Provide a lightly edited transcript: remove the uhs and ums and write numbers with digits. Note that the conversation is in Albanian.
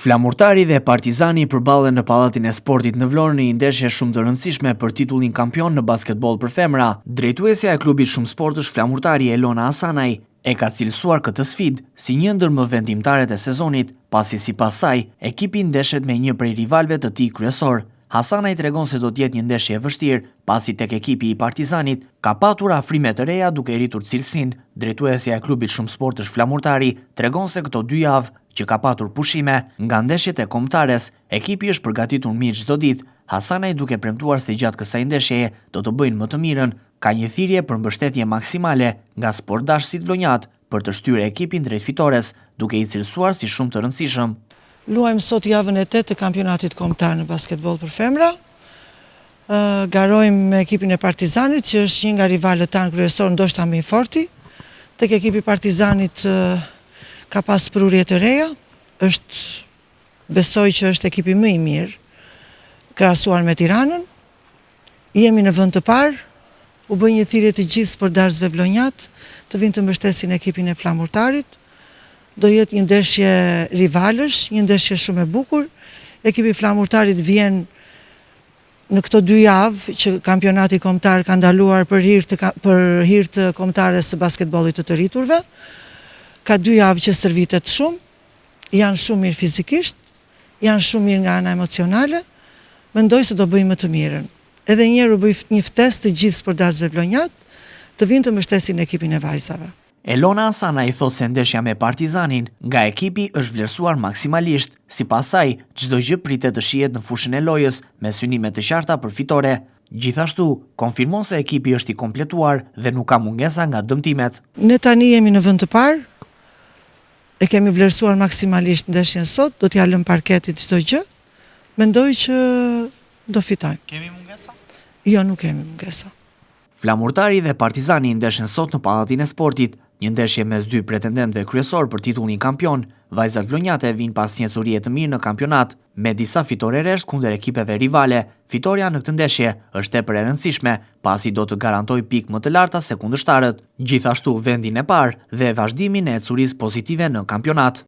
Flamurtari dhe Partizani përballen në Pallatin e Sportit në Vlorë në një ndeshje shumë të rëndësishme për titullin kampion në basketbol për femra. Drejtuesja e klubit shumë sportësh Flamurtari Elona Hasanaj e ka cilësuar këtë sfidë si një ndër më vendimtaret e sezonit, pasi sipas saj ekipi ndeshet me një prej rivalëve të tij kryesor. Hasanaj tregon se do të jetë një ndeshje e vështirë, pasi tek ekipi i Partizanit ka patur afrime të reja duke rritur cilësinë. Drejtuesja e klubit shumë sportësh Flamurtari tregon se këto 2 javë që ka patur pushime nga ndeshjet e kombëtares, ekipi është përgatitur mirë çdo ditë. Hasanaj duke premtuar se gjatë kësaj ndeshjeje do të bëjnë më të mirën, ka një thirrje për mbështetje maksimale nga sportdashësit vlonjat për të shtyrë ekipin drejt fitores, duke i cilësuar si shumë të rëndësishëm. Luajmë sot javën e 8 të kampionatit kombëtar në basketbol për femra. Garojmë me ekipin e Partizanit, që është një nga rivalët tanë kryesor, ndoshta më i forti. Tek ekipi Partizanit ka pas prurje të reja, besoj që është ekipi më i mirë, krahasuar me Tiranën. Jemi në vend të parë, u bë një thirrje të gjithë sportdashësve vlonjat të vinë të mbështesin ekipin e Flamurtarit. Do jetë një ndeshje rivalësh, një ndeshje shumë e bukur. Ekipi i Flamurtarit vjen në këto 2 javë që kampionati kombëtar ka ndaluar për hir të kombëtares së basketbollit të rriturve. Ka 2 javë që stërvitet shumë, janë shumë mirë fizikisht, janë shumë mirë nga ana emocionale. Mendoj se do bëjmë më të mirën. Edhe njerë u bëj një ftesë të gjithë sportdashësve vlonjat të vinë të mbështesin ekipin e vajzave. Elona Hasanaj thot se ndeshja me Partizanin nga ekipi është vlerësuar maksimalisht. Sipas saj, çdo gjë pritet të shihet në fushën e lojës me synime të qarta për fitore. Gjithashtu, konfirmon se ekipi është i kompletuar dhe nuk ka mungesa nga dëmtimet. Ne tani jemi në vend të parë. E kemi vlerësuar maksimalisht ndeshjen sot, do t'ja lëm parketit çdo gjë. Mendoj që do fitojmë. Kemi mungesa? Jo, nuk kemi mungesa. Flamurtari dhe Partizani ndeshen sot në Pallatin e Sportit, një ndeshje mes 2 pretendentëve kryesor për titullin kampion. Vajzat vlonjate vinë pas një ecurrie të mirë në kampionat, me disa fitore rresht kundër ekipeve rivale. Fitoria në këtë ndeshje është tepër e rëndësishme, pasi do të garantojë pikë më të larta se kundërshtarët. Gjithashtu vendin e parë dhe vazhdimin e ecurisë pozitive në kampionat.